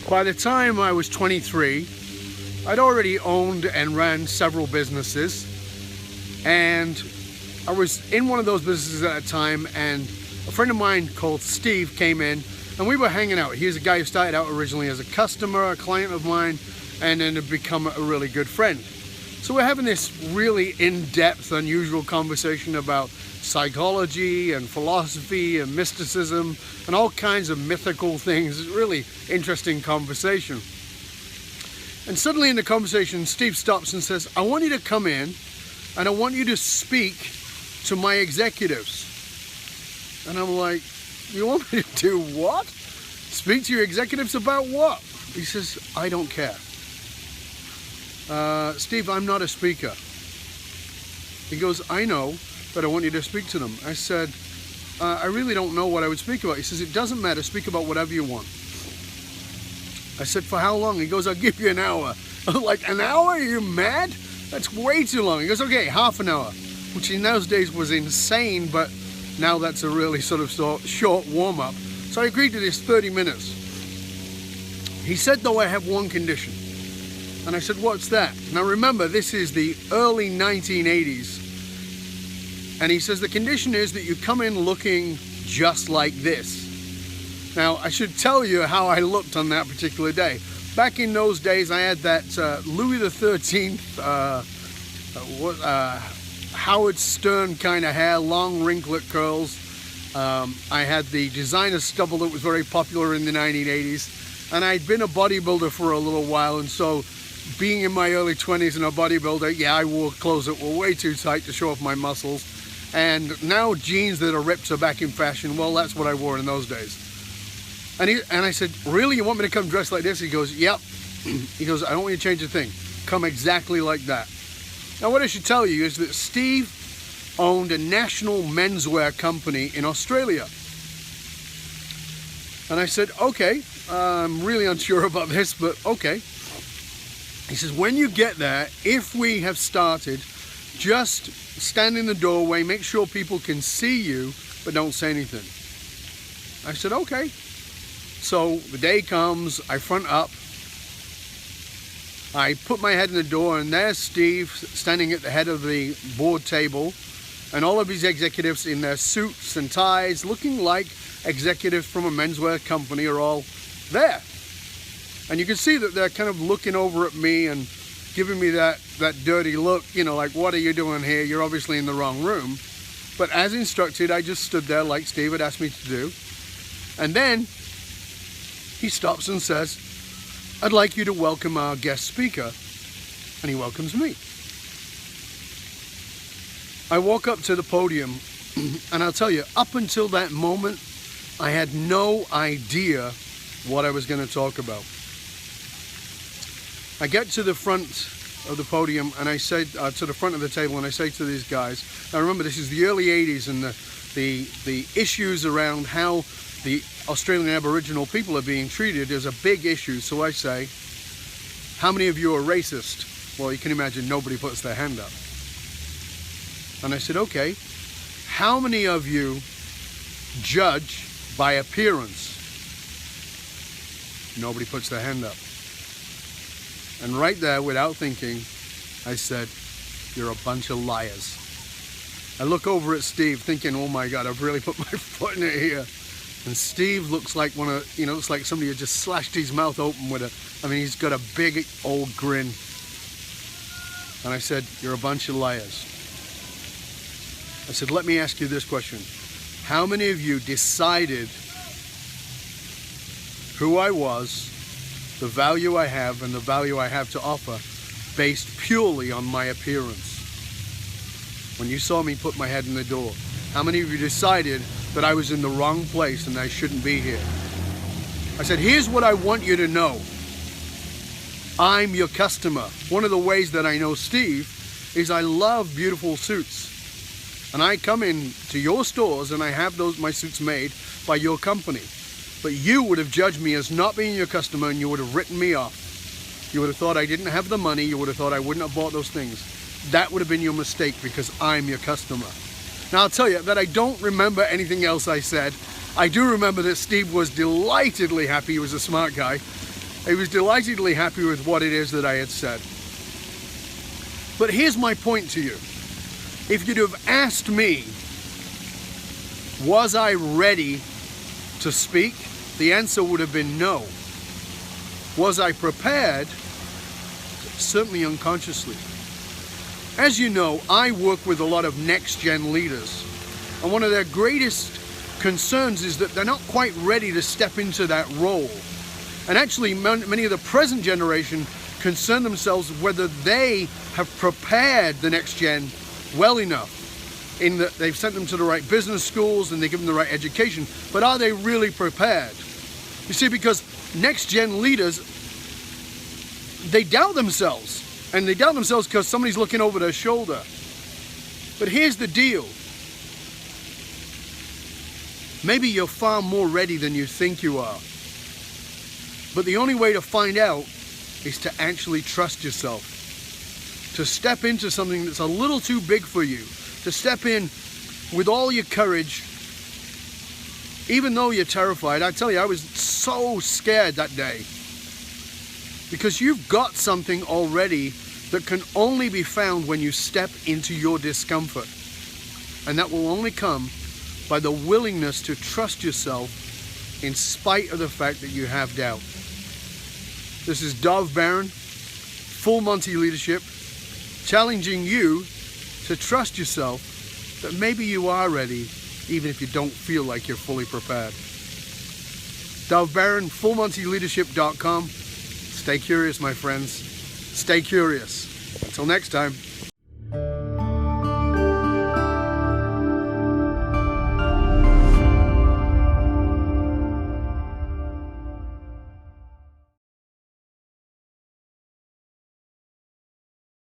By the time I was 23, I'd already owned and ran several businesses, and I was in one of those businesses at that time, and a friend of mine called Steve came in, and we were hanging out. He was a guy who started out originally as a customer, a client of mine, and then had become a really good friend. So we're having this really in-depth, unusual conversation about psychology and philosophy and mysticism and all kinds of mythical things. It's a really interesting conversation. And suddenly in the conversation, Steve stops and says, I want you to come in and I want you to speak to my executives. And I'm like, you want me to do what? Speak to your executives about what? He says, I don't care. Steve, I'm not a speaker. He goes, I know, but I want you to speak to them. I said, I really don't know what I would speak about. He says, it doesn't matter, speak about whatever you want. I said, for how long? He goes, I'll give you an hour. I was like, an hour? Are you mad? That's way too long. He goes, okay, half an hour, which in those days was insane, but now that's a really sort of short warm-up. So I agreed to this 30 minutes. He said, though, I have one condition. And I said, what's that? Now remember, this is the early 1980s. And he says, the condition is that you come in looking just like this. Now, I should tell you how I looked on that particular day. Back in those days, I had that Louis XIII, Howard Stern kind of hair, long wrinklet curls. I had the designer stubble that was very popular in the 1980s. And I'd been a bodybuilder for a little while, and so being in my early 20s and a bodybuilder, yeah, I wore clothes that were way too tight to show off my muscles. And now jeans that are ripped are back in fashion. Well, that's what I wore in those days. And I said, really, you want me to come dressed like this? He goes, yep. He goes, I don't want you to change a thing. Come exactly like that. Now, what I should tell you is that Steve owned a national menswear company in Australia. And I said, okay, I'm really unsure about this, but okay. He says, when you get there, if we have started, just stand in the doorway, make sure people can see you, but don't say anything. I said, okay. So the day comes, I front up, I put my head in the door, and there's Steve standing at the head of the board table, and all of his executives in their suits and ties, looking like executives from a menswear company, are all there. And you can see that they're kind of looking over at me and giving me that dirty look, you know, like, what are you doing here? You're obviously in the wrong room. But as instructed, I just stood there like Steve had asked me to do. And then he stops and says, I'd like you to welcome our guest speaker. And he welcomes me. I walk up to the podium, and I'll tell you, up until that moment, I had no idea what I was going to talk about. I get to the front of the podium, and I say to the front of the table, and I say to these guys, now remember, this is the early 80s, and the issues around how the Australian Aboriginal people are being treated is a big issue. So I say, how many of you are racist? Well, you can imagine nobody puts their hand up. And I said, okay, how many of you judge by appearance? Nobody puts their hand up. And right there, without thinking, I said, you're a bunch of liars. I look over at Steve thinking, oh my God, I've really put my foot in it here. And Steve looks like looks like somebody who just slashed his mouth open with he's got a big old grin. And I said, you're a bunch of liars. I said, let me ask you this question. How many of you decided who I was, the value I have, and the value I have to offer based purely on my appearance? When you saw me put my head in the door, how many of you decided that I was in the wrong place and I shouldn't be here? I said, here's what I want you to know. I'm your customer. One of the ways that I know Steve is I love beautiful suits. And I come in to your stores and I have my suits made by your company. But you would have judged me as not being your customer, and you would have written me off. You would have thought I didn't have the money. You would have thought I wouldn't have bought those things. That would have been your mistake, because I'm your customer. Now, I'll tell you that I don't remember anything else I said. I do remember that Steve was delightedly happy. He was a smart guy. He was delightedly happy with what it is that I had said. But here's my point to you. If you'd have asked me, was I ready to speak? The answer would have been no. Was I prepared? Certainly unconsciously. As you know, I work with a lot of next-gen leaders, and one of their greatest concerns is that they're not quite ready to step into that role. And actually, many of the present generation concern themselves whether they have prepared the next gen well enough, in that they've sent them to the right business schools and they give them the right education, but are they really prepared? You see, because next gen leaders, they doubt themselves, and they doubt themselves because somebody's looking over their shoulder. But here's the deal. Maybe you're far more ready than you think you are. But the only way to find out is to actually trust yourself. To step into something that's a little too big for you. To step in with all your courage, even though you're terrified. I tell you, I was so scared that day. Because you've got something already that can only be found when you step into your discomfort. And that will only come by the willingness to trust yourself in spite of the fact that you have doubt. This is Dov Baron, Full Monty Leadership, challenging you to trust yourself that maybe you are ready, even if you don't feel like you're fully prepared. Dov Baron, FullMontyLeadership.com. Stay curious, my friends. Stay curious. Until next time.